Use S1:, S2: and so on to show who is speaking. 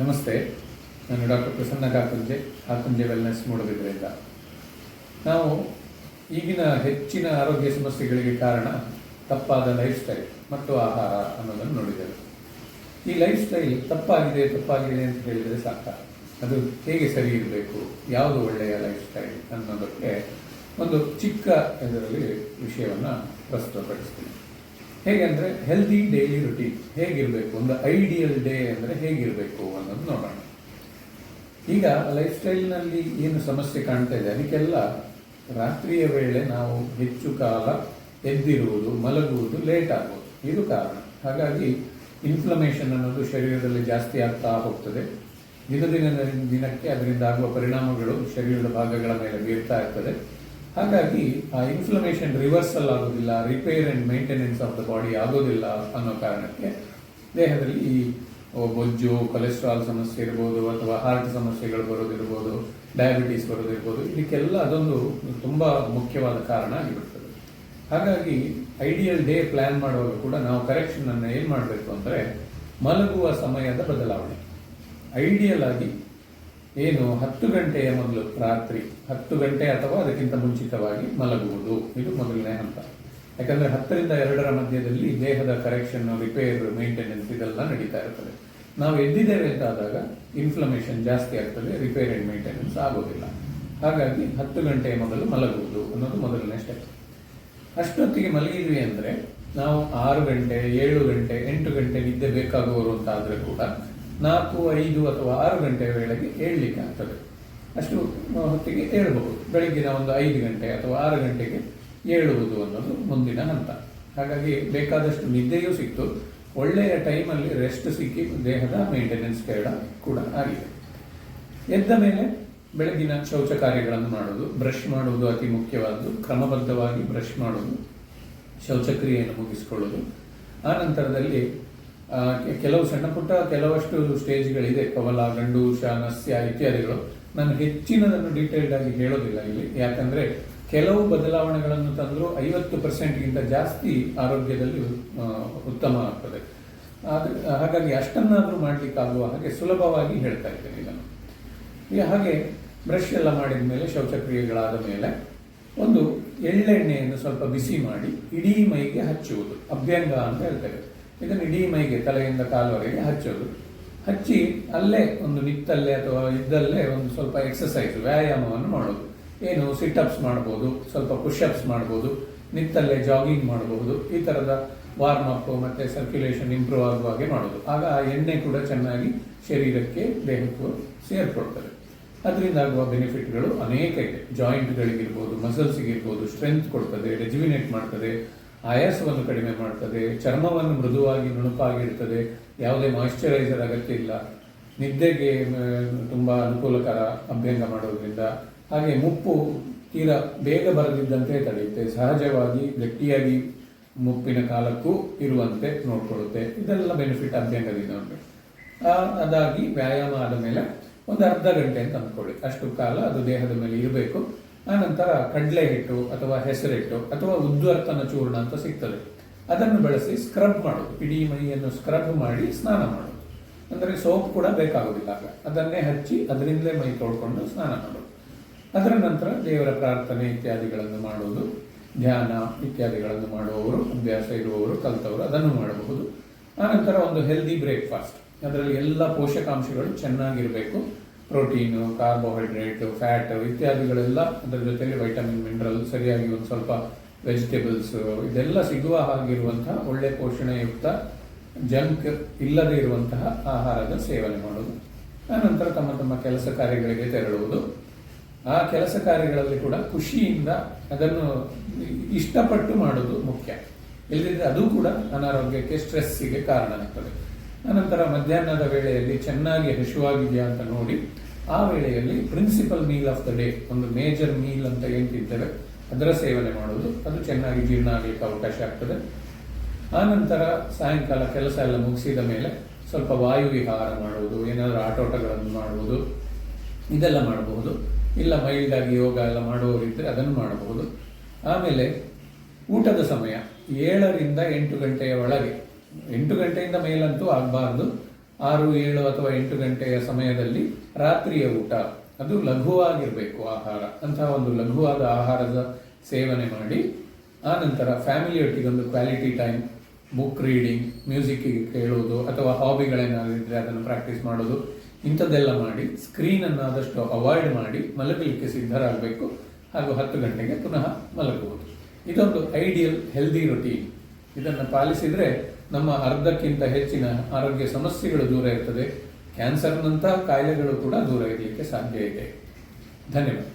S1: ನಮಸ್ತೆ, ನಾನು doctor Prasanna Kakunje wellness ಮೂಡಬಿದ್ರೆಯಿಂದ. ನಾವು ಈಗಿನ ಹೆಚ್ಚಿನ ಆರೋಗ್ಯ ಸಮಸ್ಯೆಗಳಿಗೆ ಕಾರಣ ತಪ್ಪಾದ ಲೈಫ್ ಸ್ಟೈಲ್ ಮತ್ತು ಆಹಾರ ಅನ್ನೋದನ್ನು ನೋಡಿದ್ದೇವೆ. ಈ ಲೈಫ್ ಸ್ಟೈಲ್ ತಪ್ಪಾಗಿದೆ ಅಂತ ಹೇಳಿದರೆ ಸಾಕ, ಅದು ಹೇಗೆ ಸರಿ ಇರಬೇಕು, ಯಾವುದು ಒಳ್ಳೆಯ ಲೈಫ್ ಸ್ಟೈಲ್ ಅನ್ನೋದಕ್ಕೆ ಒಂದು ಚಿಕ್ಕ ಇದರಲ್ಲಿ ವಿಷಯವನ್ನು ಪ್ರಸ್ತುತಪಡಿಸ್ತೀನಿ. ಹೇಗೆಂದರೆ ಹೆಲ್ದಿ ಡೈಲಿ ರುಟೀನ್ ಹೇಗಿರಬೇಕು, ಒಂದು ಐಡಿಯಲ್ ಡೇ ಅಂದರೆ ಹೇಗಿರಬೇಕು ಅನ್ನೋದು ನೋಡೋಣ. ಈಗ ಲೈಫ್ ಸ್ಟೈಲ್ನಲ್ಲಿ ಏನು ಸಮಸ್ಯೆ ಕಾಣ್ತಾ ಇದೆ, ಅದಕ್ಕೆಲ್ಲ ರಾತ್ರಿಯ ವೇಳೆ ನಾವು ಹೆಚ್ಚು ಕಾಲ ಎದ್ದಿರುವುದು, ಮಲಗುವುದು ಲೇಟ್ ಆಗುವುದು ಇದು ಕಾರಣ. ಹಾಗಾಗಿ ಇನ್ಫ್ಲಮೇಷನ್ ಅನ್ನೋದು ಶರೀರದಲ್ಲಿ ಜಾಸ್ತಿ ಆಗ್ತಾ ಹೋಗ್ತದೆ. ದಿನಕ್ಕೆ ಅದರಿಂದ ಆಗುವ ಪರಿಣಾಮಗಳು ಶರೀರದ ಭಾಗಗಳ ಮೇಲೆ ಬೀರ್ತಾ ಇರ್ತದೆ. ಹಾಗಾಗಿ ಆ ಇನ್ಫ್ಲಮೇಷನ್ ರಿವರ್ಸಲ್ ಆಗೋದಿಲ್ಲ, repair and maintenance of the body ಆಗೋದಿಲ್ಲ ಅನ್ನೋ ಕಾರಣಕ್ಕೆ ದೇಹದಲ್ಲಿ ಈ ಬೊಜ್ಜು, ಕೊಲೆಸ್ಟ್ರಾಲ್ ಸಮಸ್ಯೆ ಇರ್ಬೋದು, ಅಥವಾ ಹಾರ್ಟ್ ಸಮಸ್ಯೆಗಳು ಬರೋದಿರ್ಬೋದು, ಡಯಾಬಿಟೀಸ್ ಬರೋದಿರ್ಬೋದು, ಇದಕ್ಕೆಲ್ಲ ಅದೊಂದು ತುಂಬ ಮುಖ್ಯವಾದ ಕಾರಣ ಆಗಿಬಿಡ್ತದೆ. ಹಾಗಾಗಿ ಐಡಿಯಲ್ ಡೇ ಪ್ಲಾನ್ ಮಾಡುವಾಗ ಕೂಡ ನಾವು ಕರೆಕ್ಷನ್ ಅನ್ನು ಏನು ಮಾಡಬೇಕು ಅಂದರೆ ಮಲಗುವ ಸಮಯದ ಬದಲಾವಣೆ. ಐಡಿಯಲ್ ಆಗಿ ಏನು 10 ಗಂಟೆಯ ಮೊದಲು ರಾತ್ರಿ 10 ಗಂಟೆ ಅಥವಾ ಅದಕ್ಕಿಂತ ಮುಂಚಿತವಾಗಿ ಮಲಗುವುದು, ಇದು ಮೊದಲನೇ ಹಂತ. ಯಾಕಂದ್ರೆ 10 ರಿಂದ 2 ಮಧ್ಯದಲ್ಲಿ ದೇಹದ ಕರೆಕ್ಷನ್, ರಿಪೇರ್, ಮೇಂಟೆನೆನ್ಸ್ ಇದೆಲ್ಲ ನಡೀತಾ ಇರ್ತದೆ. ನಾವು ಎದ್ದಿದ್ದೇವೆ ಅಂತ ಆದಾಗ ಇನ್ಫ್ಲಮೇಷನ್ ಜಾಸ್ತಿ ಆಗ್ತದೆ, ರಿಪೇರ್ ಅಂಡ್ ಮೇಂಟೆನೆನ್ಸ್ ಆಗೋದಿಲ್ಲ. ಹಾಗಾಗಿ 10 ಗಂಟೆಯ ಮೊದಲು ಮಲಗುವುದು ಅನ್ನೋದು ಮೊದಲನೇ ಸ್ಟೆಪ್. ಅಷ್ಟೊತ್ತಿಗೆ ಮಲಗಿದ್ವಿ ಅಂದರೆ ನಾವು 6 ಗಂಟೆ, 7 ಗಂಟೆ, 8 ಗಂಟೆ ನಿದ್ದೆ ಬೇಕಾಗುವರು ಅಂತ ಆದರೆ ಕೂಡ 4, 5 ಅಥವಾ 6 ಗಂಟೆಯ ವೇಳೆಗೆ ಏಳಲಿಕ್ಕೆ ಆಗ್ತದೆ. ಅಷ್ಟು ಹೊತ್ತಿಗೆ ಏಳಬಹುದು. ಬೆಳಗ್ಗಿನ ಒಂದು 5 ಗಂಟೆ ಅಥವಾ 6 ಗಂಟೆಗೆ ಏಳುವುದು ಅನ್ನೋದು ಮುಂದಿನ ಹಂತ. ಹಾಗಾಗಿ ಬೇಕಾದಷ್ಟು ನಿದ್ದೆಯೂ ಸಿಕ್ತು, ಒಳ್ಳೆಯ ಟೈಮಲ್ಲಿ ರೆಸ್ಟ್ ಸಿಕ್ಕಿ ದೇಹದ ಮೇಂಟೆನೆನ್ಸ್ ಕೂಡ ಆಗಿದೆ. ಎದ್ದ ಮೇಲೆ ಬೆಳಗಿನ ಶೌಚ ಕಾರ್ಯಗಳನ್ನು ಮಾಡೋದು, ಬ್ರಷ್ ಮಾಡುವುದು ಅತಿ ಮುಖ್ಯವಾದ್ದು. ಕ್ರಮಬದ್ಧವಾಗಿ ಬ್ರಷ್ ಮಾಡೋದು, ಶೌಚಕ್ರಿಯೆಯನ್ನು ಮುಗಿಸಿಕೊಳ್ಳೋದು. ಆ ನಂತರದಲ್ಲಿ ಕೆಲವು ಸಣ್ಣ ಪುಟ್ಟ ಕೆಲವಷ್ಟು ಸ್ಟೇಜ್ಗಳಿದೆ, ಕವಲ, ಗಂಡೂಷ, ನಸ್ಯ ಇತ್ಯಾದಿಗಳು. ನಾನು ಹೆಚ್ಚಿನದನ್ನು ಡೀಟೇಲ್ಡ್ ಆಗಿ ಹೇಳೋದಿಲ್ಲ ಇಲ್ಲಿ, ಯಾಕಂದ್ರೆ ಕೆಲವು ಬದಲಾವಣೆಗಳನ್ನು ತಂದರೂ 50%ಗಿಂತ ಜಾಸ್ತಿ ಆರೋಗ್ಯದಲ್ಲಿ ಉತ್ತಮ ಆಗ್ತದೆ. ಹಾಗಾಗಿ ಅಷ್ಟನ್ನಾದ್ರೂ ಮಾಡ್ಲಿಕ್ಕಾಗುವ ಹಾಗೆ ಸುಲಭವಾಗಿ ಹೇಳ್ತಾ ಇದ್ದೇನೆ ಇದನ್ನು. ಹಾಗೆ ಬ್ರಷ್ ಎಲ್ಲ ಮಾಡಿದ ಮೇಲೆ, ಶೌಚಕ್ರಿಯೆಗಳಾದ ಮೇಲೆ ಒಂದು ಎಳ್ಳೆಣ್ಣೆಯನ್ನು ಸ್ವಲ್ಪ ಬಿಸಿ ಮಾಡಿ ಇಡೀ ಮೈಗೆ ಹಚ್ಚುವುದು, ಅಭ್ಯಂಗ ಅಂತ ಹೇಳ್ತೇವೆ. ಇದನ್ನು ಇಡೀ ಮೈಗೆ, ತಲೆಯಿಂದ ಕಾಲುವರೆಗೆ ಹಚ್ಚೋದು. ಹಚ್ಚಿ ಅಲ್ಲೇ ಒಂದು ನಿತ್ತಲ್ಲೇ ಅಥವಾ ಇದ್ದಲ್ಲೇ ಒಂದು ಸ್ವಲ್ಪ ಎಕ್ಸಸೈಸ್, ವ್ಯಾಯಾಮವನ್ನು ಮಾಡೋದು. ಏನು ಸಿಟ್ಅಪ್ಸ್ ಮಾಡ್ಬೋದು, ಸ್ವಲ್ಪ ಪುಷಪ್ಸ್ ಮಾಡ್ಬೋದು, ನಿತ್ತಲ್ಲೇ ಜಾಗಿಂಗ್ ಮಾಡಬಹುದು. ಈ ಥರದ ವಾರ್ಮ್ ಅಪ್ ಮತ್ತು ಸರ್ಕ್ಯುಲೇಷನ್ ಇಂಪ್ರೂವ್ ಆಗುವ ಹಾಗೆ ಮಾಡೋದು. ಆಗ ಆ ಎಣ್ಣೆ ಕೂಡ ಚೆನ್ನಾಗಿ ಶರೀರಕ್ಕೆ, ದೇಹಕ್ಕೂ ಸೇರ್ಕೊಳ್ತದೆ. ಅದರಿಂದ ಆಗುವ ಬೆನಿಫಿಟ್ಗಳು ಅನೇಕ ಇದೆ. ಜಾಯಿಂಟ್ಗಳಿಗಿರ್ಬೋದು, ಮಸಲ್ಸ್ಗಿರ್ಬೋದು, ಸ್ಟ್ರೆಂತ್ ಕೊಡ್ತದೆ, ರೆಜ್ಯುವಿನೇಟ್ ಮಾಡ್ತದೆ, ಆಯಾಸವನ್ನು ಕಡಿಮೆ ಮಾಡ್ತದೆ, ಚರ್ಮವನ್ನು ಮೃದುವಾಗಿ ನುಣುಪಾಗಿರ್ತದೆ, ಯಾವುದೇ ಮಾಯಿಶ್ಚರೈಸರ್ ಅಗತ್ಯ ಇಲ್ಲ, ನಿದ್ದೆಗೆ ತುಂಬ ಅನುಕೂಲಕರ ಅಭ್ಯಂಗ ಮಾಡೋದ್ರಿಂದ. ಹಾಗೆ ಮುಪ್ಪು ತೀರಾ ಬೇಗ ಬರದಿದ್ದಂತೆ ತಡೆಯುತ್ತೆ, ಸಹಜವಾಗಿ ಗಟ್ಟಿಯಾಗಿ ಮುಪ್ಪಿನ ಕಾಲಕ್ಕೂ ಇರುವಂತೆ ನೋಡ್ಕೊಳ್ಳುತ್ತೆ. ಇದೆಲ್ಲ ಬೆನಿಫಿಟ್ ಅಭ್ಯಂಗದಿಂದ ಉಂಟು. ಅದಾಗಿ ವ್ಯಾಯಾಮ ಆದ ಮೇಲೆ ಒಂದು ಅರ್ಧ ಗಂಟೆ ಅಂತ ಅಂದ್ಕೊಳ್ಳಿ, ಅಷ್ಟು ಕಾಲ ಅದು ದೇಹದ ಮೇಲೆ ಇರಬೇಕು. ಆನಂತರ ಕಡಲೆ ಹಿಟ್ಟು ಅಥವಾ ಹೆಸರಿಟ್ಟು ಅಥವಾ ಉದ್ವರ್ತನ ಚೂರ್ಣ ಅಂತ ಸಿಗ್ತದೆ, ಅದನ್ನು ಬಳಸಿ ಸ್ಕ್ರಬ್ ಮಾಡೋದು. ಇಡೀ ಮೈಯನ್ನು ಸ್ಕ್ರಬ್ ಮಾಡಿ ಸ್ನಾನ ಮಾಡೋದು. ಅಂದರೆ ಸೋಪ್ ಕೂಡ ಬೇಕಾಗುವುದಿಲ್ಲ, ಅದನ್ನೇ ಹಚ್ಚಿ ಅದರಿಂದಲೇ ಮೈ ತೊಳ್ಕೊಂಡು ಸ್ನಾನ ಮಾಡೋದು. ಅದರ ನಂತರ ದೇವರ ಪ್ರಾರ್ಥನೆ ಇತ್ಯಾದಿಗಳನ್ನು ಮಾಡುವುದು, ಧ್ಯಾನ ಇತ್ಯಾದಿಗಳನ್ನು ಮಾಡುವವರು, ಅಭ್ಯಾಸ ಇರುವವರು, ಕಲಿತವರು ಅದನ್ನು ಮಾಡಬಹುದು. ಆನಂತರ ಒಂದು ಹೆಲ್ದಿ ಬ್ರೇಕ್ಫಾಸ್ಟ್, ಅದರಲ್ಲಿ ಎಲ್ಲ ಪೋಷಕಾಂಶಗಳು ಚೆನ್ನಾಗಿರಬೇಕು. ಪ್ರೋಟೀನು, ಕಾರ್ಬೋಹೈಡ್ರೇಟ್, ಫ್ಯಾಟ್ ಇತ್ಯಾದಿಗಳೆಲ್ಲ, ಅದರ ಜೊತೆಗೆ ವೈಟಮಿನ್, ಮಿನರಲ್, ಸರಿಯಾಗಿ ಒಂದು ಸ್ವಲ್ಪ ವೆಜಿಟೇಬಲ್ಸ್ ಇದೆಲ್ಲ ಸಿಗುವ ಹಾಗಿರುವಂತಹ ಒಳ್ಳೆ ಪೋಷಣೆಯುಕ್ತ, ಜಂಕ್ ಇಲ್ಲದೆ ಇರುವಂತಹ ಆಹಾರದ ಸೇವನೆ ಮಾಡೋದು. ಆನಂತರ ತಮ್ಮ ಕೆಲಸ ಕಾರ್ಯಗಳಿಗೆ ತೆರಳುವುದು. ಆ ಕೆಲಸ ಕಾರ್ಯಗಳಲ್ಲಿ ಕೂಡ ಖುಷಿಯಿಂದ ಅದನ್ನು ಇಷ್ಟಪಟ್ಟು ಮಾಡೋದು ಮುಖ್ಯ. ಇಲ್ಲದಿದ್ದರೆ ಅದು ಕೂಡ ಅನಾರೋಗ್ಯಕ್ಕೆ, ಸ್ಟ್ರೆಸ್ಸಿಗೆ ಕಾರಣ ಆಗ್ತದೆ. ಅನಂತರ ಮಧ್ಯಾಹ್ನದ ವೇಳೆಯಲ್ಲಿ ಚೆನ್ನಾಗಿ ಹಸಿವಾಗಿದೆಯಾ ಅಂತ ನೋಡಿ, ಆ ವೇಳೆಯಲ್ಲಿ principal meal of the day, ಒಂದು ಮೇಜರ್ ಮೀಲ್ ಅಂತ ಏನು ತಿಂತೇವೆ ಅದರ ಸೇವನೆ ಮಾಡೋದು. ಅದು ಚೆನ್ನಾಗಿ ಜೀರ್ಣ ಆಗಲಿಕ್ಕೆ ಅವಕಾಶ ಆಗ್ತದೆ. ಆನಂತರ ಸಾಯಂಕಾಲ ಕೆಲಸ ಎಲ್ಲ ಮುಗಿಸಿದ ಮೇಲೆ ಸ್ವಲ್ಪ ವಾಯು ವಿಹಾರ ಮಾಡುವುದು, ಏನಾದರೂ ಆಟೋಟಗಳನ್ನು ಮಾಡುವುದು, ಇದೆಲ್ಲ ಮಾಡಬಹುದು. ಇಲ್ಲ ಮೈಲ್ಡ್ ಆಗಿ ಯೋಗ ಎಲ್ಲ ಮಾಡುವವರಿದ್ದರೆ ಅದನ್ನು ಮಾಡಬಹುದು. ಆಮೇಲೆ ಊಟದ ಸಮಯ 7 ರಿಂದ 8 ಗಂಟೆಯ ಒಳಗೆ, 8 ಗಂಟೆಯಿಂದ ಮೇಲಂತೂ ಆಗಬಾರ್ದು. 6, 7 ಅಥವಾ 8 ಗಂಟೆಯ ಸಮಯದಲ್ಲಿ ರಾತ್ರಿಯ ಊಟ ಅದು ಲಘುವಾಗಿರಬೇಕು ಆಹಾರ. ಅಂತಹ ಒಂದು ಲಘುವಾದ ಆಹಾರದ ಸೇವನೆ ಮಾಡಿ ಆ ನಂತರ ಫ್ಯಾಮಿಲಿಯೊಟ್ಟಿಗೆ ಒಂದು ಕ್ವಾಲಿಟಿ ಟೈಮ್, ಬುಕ್ ರೀಡಿಂಗ್, ಮ್ಯೂಸಿಕ್ಕಿಗೆ ಕೇಳೋದು ಅಥವಾ ಹಾಬಿಗಳೇನಾಗಿದ್ದರೆ ಅದನ್ನು ಪ್ರಾಕ್ಟೀಸ್ ಮಾಡೋದು, ಇಂಥದ್ದೆಲ್ಲ ಮಾಡಿ ಸ್ಕ್ರೀನನ್ನು ಆದಷ್ಟು ಅವಾಯ್ಡ್ ಮಾಡಿ ಮಲಗಲಿಕ್ಕೆ ಸಿದ್ಧರಾಗಬೇಕು. ಹಾಗೂ 10 ಗಂಟೆಗೆ ಪುನಃ ಮಲಗುವುದು. ಇದೊಂದು ಐಡಿಯಲ್ ಹೆಲ್ದಿ ರೊಟೀನ್. ಇದನ್ನು ಪಾಲಿಸಿದರೆ ನಮ್ಮ ಅರ್ಧಕ್ಕಿಂತ ಹೆಚ್ಚಿನ ಆರೋಗ್ಯ ಸಮಸ್ಯೆಗಳು ದೂರ ಇರ್ತದೆ. ಕ್ಯಾನ್ಸರ್ನಂತಹ ಕಾಯಿಲೆಗಳು ಕೂಡ ದೂರ ಇರಲಿಕ್ಕೆ ಸಾಧ್ಯ ಇದೆ. ಧನ್ಯವಾದ.